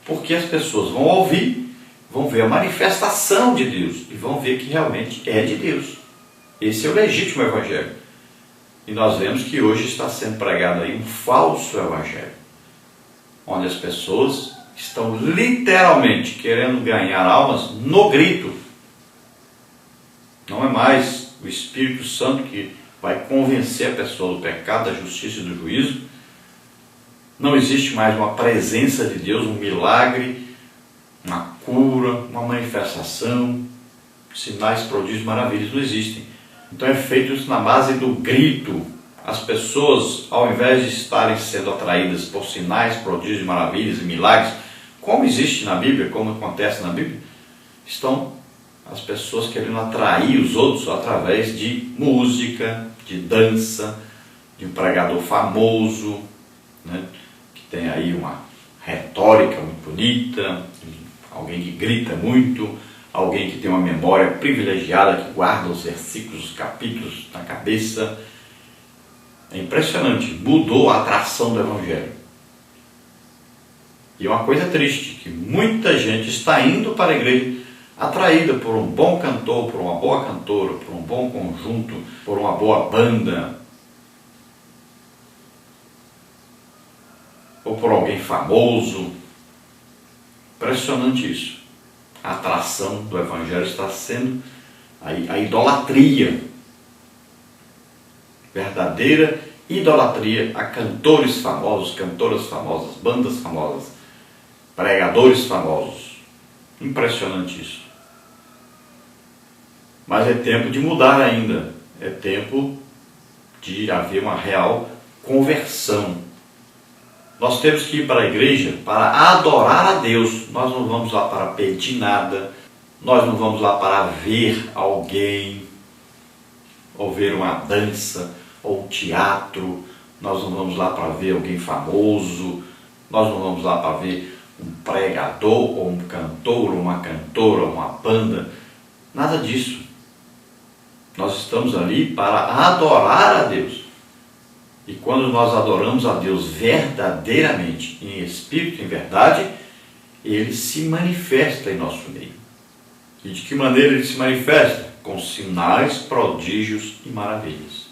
Porque as pessoas vão ouvir, vão ver a manifestação de Deus e vão ver que realmente é de Deus. Esse é o legítimo evangelho. E nós vemos que hoje está sendo pregado aí um falso evangelho, onde as pessoas estão literalmente querendo ganhar almas no grito. Não é mais o Espírito Santo que vai convencer a pessoa do pecado, da justiça e do juízo. Não existe mais uma presença de Deus, um milagre, uma cura, uma manifestação, sinais, prodígios, maravilhas, não existem. Então é feito isso na base do grito. As pessoas, ao invés de estarem sendo atraídas por sinais, prodígios, maravilhas e milagres, como existe na Bíblia, como acontece na Bíblia, estão as pessoas querendo atrair os outros através de música, de dança, de um pregador famoso, né, que tem aí uma retórica muito bonita, alguém que grita muito, alguém que tem uma memória privilegiada, que guarda os versículos, os capítulos na cabeça. É impressionante, mudou a atração do Evangelho. E é uma coisa triste, que muita gente está indo para a igreja atraída por um bom cantor, por uma boa cantora, por um bom conjunto, por uma boa banda, ou por alguém famoso. Impressionante isso. A atração do Evangelho está sendo a idolatria, verdadeira idolatria a cantores famosos, cantoras famosas, bandas famosas, pregadores famosos. Impressionante isso. Mas é tempo de mudar ainda. É tempo de haver uma real conversão. Nós temos que ir para a igreja para adorar a Deus. Nós não vamos lá para pedir nada. Nós não vamos lá para ver alguém, ou ver uma dança, ou um teatro. Nós não vamos lá para ver alguém famoso. Nós não vamos lá para ver um pregador, ou um cantor, ou uma cantora, ou uma banda. Nada disso. Nós estamos ali para adorar a Deus. E quando nós adoramos a Deus verdadeiramente, em espírito e em verdade, Ele se manifesta em nosso meio. E de que maneira Ele se manifesta? Com sinais, prodígios e maravilhas.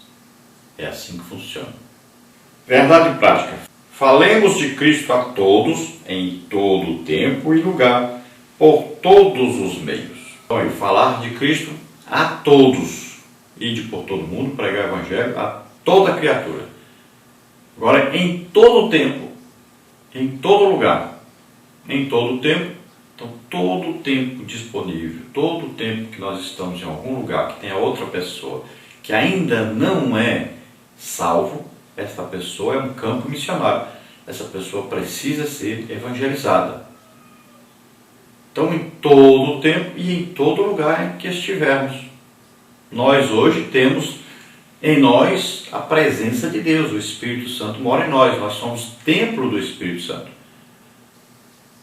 É assim que funciona. Verdade prática. Falemos de Cristo a todos, em todo o tempo e lugar, por todos os meios. Então, falar de Cristo a todos. Ide por todo mundo, pregar o Evangelho a toda criatura. Agora, em todo tempo, em todo lugar, em todo tempo, então todo o tempo disponível, todo o tempo que nós estamos em algum lugar que tenha outra pessoa que ainda não é salvo, essa pessoa é um campo missionário. Essa pessoa precisa ser evangelizada. Então, em todo o tempo e em todo lugar em que estivermos, nós hoje temos em nós a presença de Deus. O Espírito Santo mora em nós. Nós somos templo do Espírito Santo.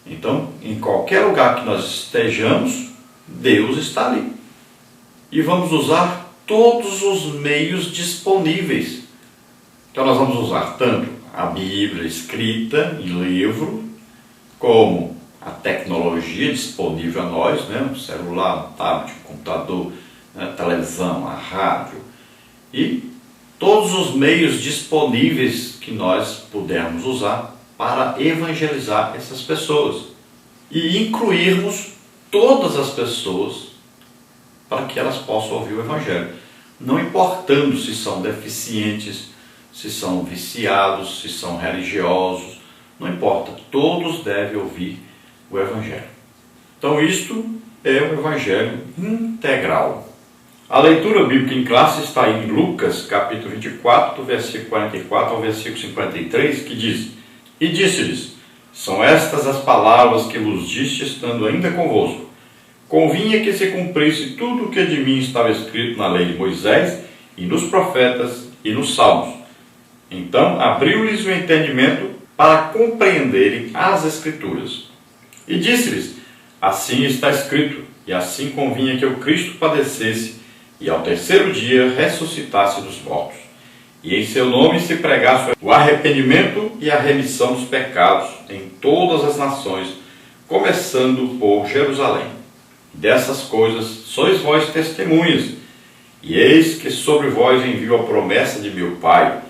Então, em qualquer lugar que nós estejamos, Deus está ali. E vamos usar todos os meios disponíveis. Então, nós vamos usar tanto a Bíblia escrita em livro, como a tecnologia disponível a nós, né? Um celular, um tablet, um computador, a televisão, a rádio, e todos os meios disponíveis que nós pudermos usar para evangelizar essas pessoas e incluirmos todas as pessoas para que elas possam ouvir o Evangelho, não importando se são deficientes, se são viciados, se são religiosos, não importa, todos devem ouvir o Evangelho. Então isto é o Evangelho integral. A leitura bíblica em classe está em Lucas, capítulo 24, do versículo 44 ao versículo 53, que diz: E disse-lhes, são estas as palavras que vos disse estando ainda convosco. Convinha que se cumprisse tudo o que de mim estava escrito na lei de Moisés, e nos profetas, e nos salmos. Então abriu-lhes o entendimento para compreenderem as Escrituras. E disse-lhes, assim está escrito, e assim convinha que o Cristo padecesse, e ao terceiro dia ressuscitasse dos mortos, e em seu nome se pregasse o arrependimento e a remissão dos pecados em todas as nações, começando por Jerusalém. Dessas coisas sois vós testemunhas, e eis que sobre vós envio a promessa de meu Pai.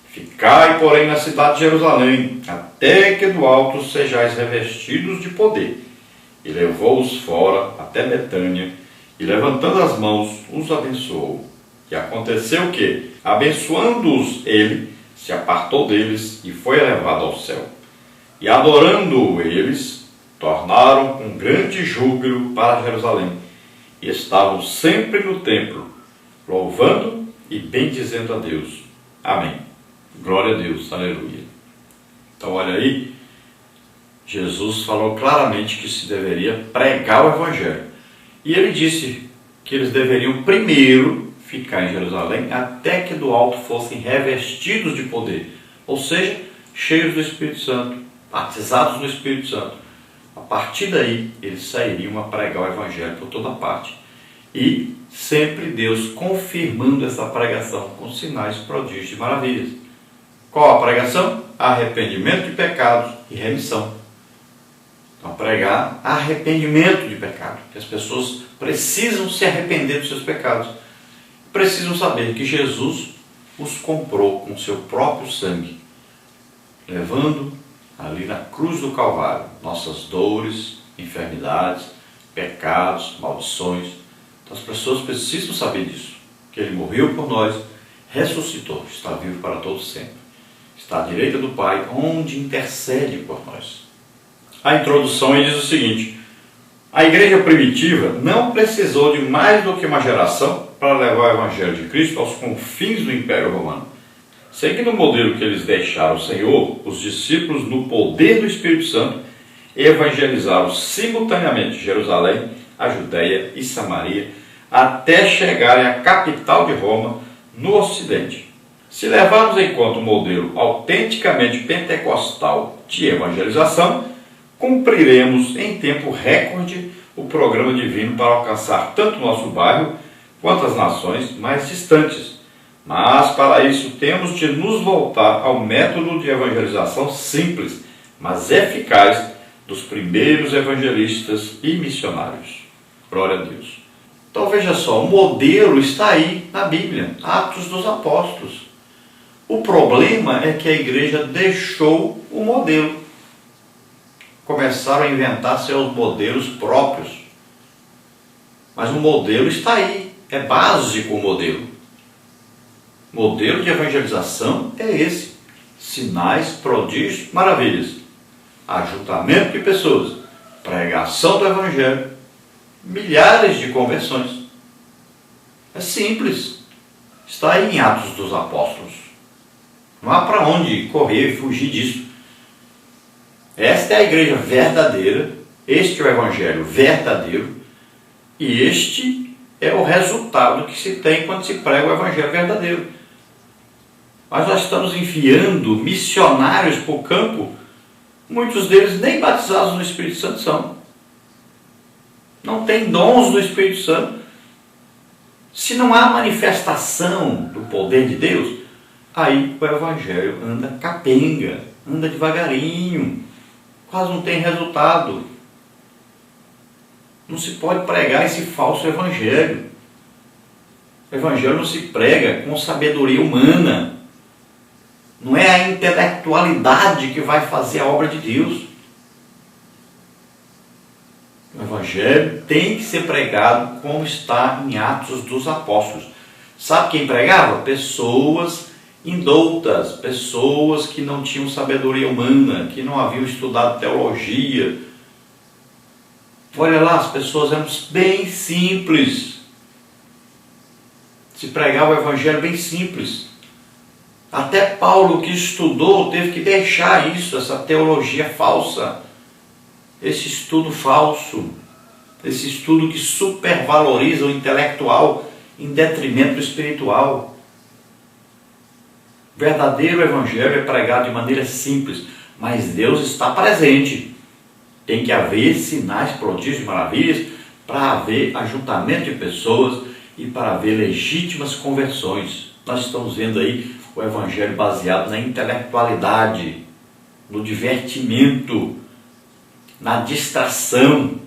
Ficai, porém, na cidade de Jerusalém, até que do alto sejais revestidos de poder. E levou-os fora até Betânia, e levantando as mãos, os abençoou. E aconteceu que, abençoando-os ele, se apartou deles e foi elevado ao céu. E adorando-o eles, tornaram com grande júbilo para Jerusalém, e estavam sempre no templo, louvando e bendizendo a Deus. Amém. Glória a Deus. Aleluia. Então, olha aí, Jesus falou claramente que se deveria pregar o Evangelho. E ele disse que eles deveriam primeiro ficar em Jerusalém até que do alto fossem revestidos de poder. Ou seja, cheios do Espírito Santo, batizados no Espírito Santo. A partir daí, eles sairiam a pregar o Evangelho por toda parte. E sempre Deus confirmando essa pregação com sinais, prodígios e maravilhas. Qual a pregação? Arrependimento de pecados e remissão. Então, pregar arrependimento de pecado. Que as pessoas precisam se arrepender dos seus pecados. Precisam saber que Jesus os comprou com seu próprio sangue, levando ali na cruz do Calvário nossas dores, enfermidades, pecados, maldições. Então as pessoas precisam saber disso, que Ele morreu por nós, ressuscitou, está vivo para todos sempre. Está à direita do Pai, onde intercede por nós. A introdução diz o seguinte: a igreja primitiva não precisou de mais do que uma geração para levar o Evangelho de Cristo aos confins do Império Romano. Seguindo o modelo que eles deixaram ao Senhor, os discípulos, no poder do Espírito Santo, evangelizaram simultaneamente Jerusalém, a Judéia e Samaria, até chegarem à capital de Roma, no Ocidente. Se levarmos em conta o modelo autenticamente pentecostal de evangelização, cumpriremos em tempo recorde o programa divino para alcançar tanto o nosso bairro quanto as nações mais distantes. Mas para isso temos de nos voltar ao método de evangelização simples, mas eficaz, dos primeiros evangelistas e missionários. Glória a Deus. Então veja só, o modelo está aí na Bíblia, Atos dos Apóstolos. O problema é que a igreja deixou o modelo. Começaram a inventar seus modelos próprios. Mas o modelo está aí, é básico o modelo. Modelo de evangelização é esse: sinais, prodígios, maravilhas, ajuntamento de pessoas, pregação do Evangelho, milhares de conversões. É simples, está aí em Atos dos Apóstolos. Não há para onde correr e fugir disso. Esta é a igreja verdadeira, este é o Evangelho verdadeiro, e este é o resultado que se tem quando se prega o Evangelho verdadeiro. Mas nós estamos enviando missionários para o campo, muitos deles nem batizados no Espírito Santo são. Não têm dons do Espírito Santo. Se não há manifestação do poder de Deus, aí o Evangelho anda capenga, anda devagarinho, quase não tem resultado. Não se pode pregar esse falso Evangelho. O Evangelho não se prega com sabedoria humana. Não é a intelectualidade que vai fazer a obra de Deus. O Evangelho tem que ser pregado como está em Atos dos Apóstolos. Sabe quem pregava? Pessoas indoutas, pessoas que não tinham sabedoria humana, que não haviam estudado teologia. Olha lá, as pessoas eram bem simples. Se pregava o Evangelho bem simples. Até Paulo, que estudou, teve que deixar isso, essa teologia falsa, esse estudo falso, esse estudo que supervaloriza o intelectual em detrimento do espiritual. O verdadeiro Evangelho é pregado de maneira simples, mas Deus está presente. Tem que haver sinais, prodígios e maravilhas para haver ajuntamento de pessoas e para haver legítimas conversões. Nós estamos vendo aí o Evangelho baseado na intelectualidade, no divertimento, na distração.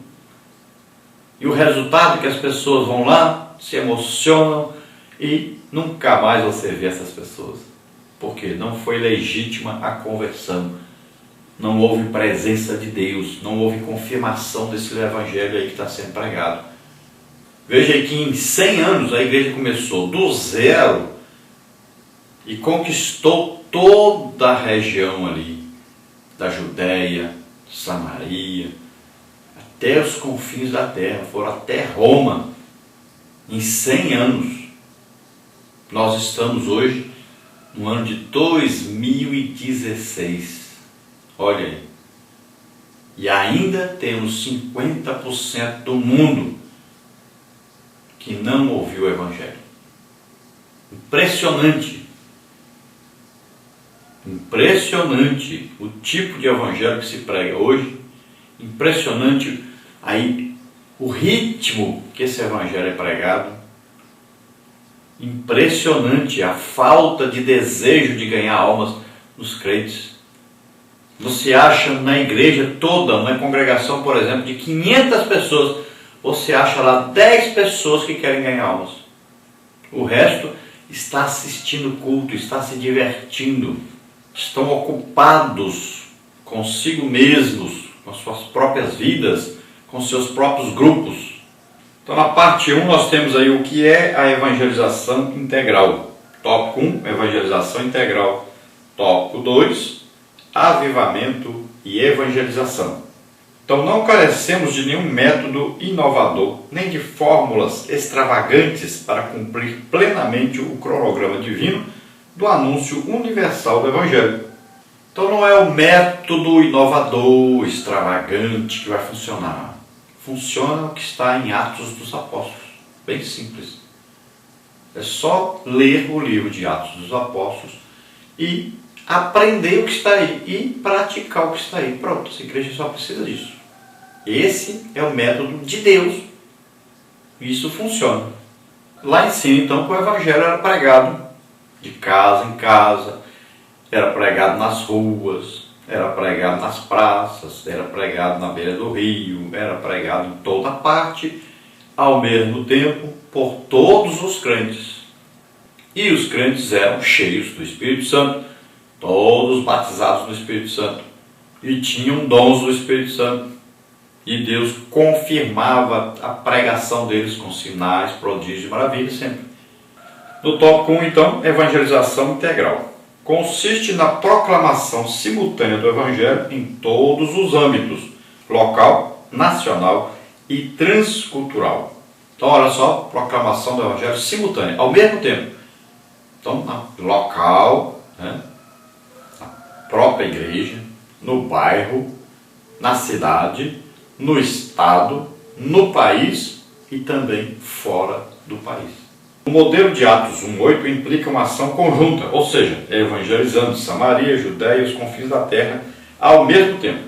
E o resultado é que as pessoas vão lá, se emocionam e nunca mais você vê essas pessoas. Porque não foi legítima a conversão. Não houve presença de Deus, não houve confirmação desse evangelho aí que está sendo pregado. Veja aí que em 100 anos a igreja começou do zero e conquistou toda a região ali, da Judéia, Samaria, até os confins da terra, foram até Roma, em 100 anos. Nós estamos hoje no ano de 2016, olha aí, e ainda temos 50% do mundo que não ouviu o evangelho. Impressionante. Impressionante o tipo de evangelho que se prega hoje. Impressionante aí o ritmo que esse evangelho é pregado. Impressionante a falta de desejo de ganhar almas nos crentes. Você acha na igreja toda, uma congregação, por exemplo, de 500 pessoas, você acha lá 10 pessoas que querem ganhar almas. O resto está assistindo o culto, está se divertindo, estão ocupados consigo mesmos, com as suas próprias vidas, com seus próprios grupos. Então, na parte 1, nós temos aí o que é a evangelização integral. Tópico 1, evangelização integral. Tópico 2, avivamento e evangelização. Então, não carecemos de nenhum método inovador, nem de fórmulas extravagantes para cumprir plenamente o cronograma divino do anúncio universal do Evangelho. Então, não é o método inovador, extravagante que vai funcionar. Funciona o que está em Atos dos Apóstolos. Bem simples. É só ler o livro de Atos dos Apóstolos e aprender o que está aí e praticar o que está aí. Pronto, essa igreja só precisa disso. Esse é o método de Deus. Isso funciona. Lá em cima, então, que o evangelho era pregado de casa em casa, era pregado nas ruas, era pregado nas praças, era pregado na beira do rio, era pregado em toda parte, ao mesmo tempo, por todos os crentes. E os crentes eram cheios do Espírito Santo, todos batizados no Espírito Santo, e tinham dons do Espírito Santo. E Deus confirmava a pregação deles com sinais, prodígios e maravilhas sempre. No tópico 1, então, evangelização integral. Consiste na proclamação simultânea do Evangelho em todos os âmbitos, local, nacional e transcultural. Então, olha só, proclamação do Evangelho simultânea, ao mesmo tempo. Então, local, né, na própria igreja, no bairro, na cidade, no estado, no país e também fora do país. O modelo de Atos 1:8 implica uma ação conjunta, ou seja, evangelizando Samaria, Judéia e os confins da terra ao mesmo tempo.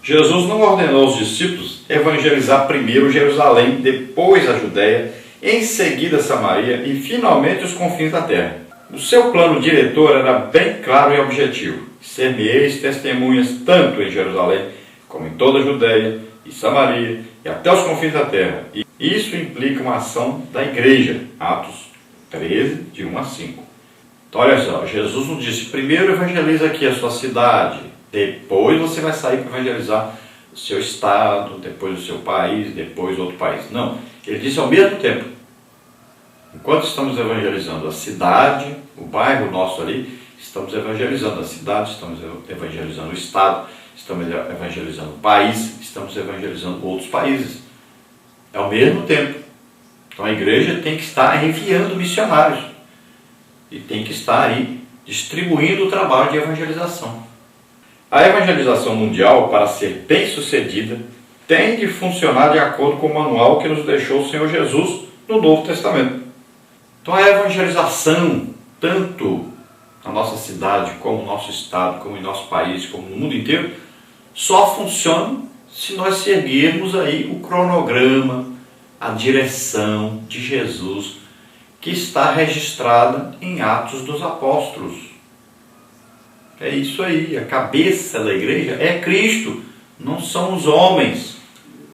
Jesus não ordenou aos discípulos evangelizar primeiro Jerusalém, depois a Judéia, em seguida Samaria e finalmente os confins da terra. O seu plano diretor era bem claro e objetivo: ser-me-eis testemunhas tanto em Jerusalém como em toda a Judéia e Samaria e até os confins da terra. E isso implica uma ação da igreja. Atos 13, de 1 a 5. Então olha só, Jesus não disse, primeiro evangeliza aqui a sua cidade, depois você vai sair para evangelizar o seu estado, depois o seu país, depois outro país. Não, ele disse ao mesmo tempo. Enquanto estamos evangelizando a cidade, o bairro nosso ali, estamos evangelizando a cidade, estamos evangelizando o estado, estamos evangelizando o país, estamos evangelizando outros países. É ao mesmo tempo. Então a igreja tem que estar enviando missionários e tem que estar aí distribuindo o trabalho de evangelização. A evangelização mundial, para ser bem sucedida, tem de funcionar de acordo com o manual que nos deixou o Senhor Jesus no Novo Testamento. Então a evangelização, tanto na nossa cidade, como no nosso estado, como em nosso país, como no mundo inteiro, só funciona se nós seguirmos aí o cronograma, a direção de Jesus, que está registrada em Atos dos Apóstolos. É isso aí, a cabeça da igreja é Cristo. não são os homens.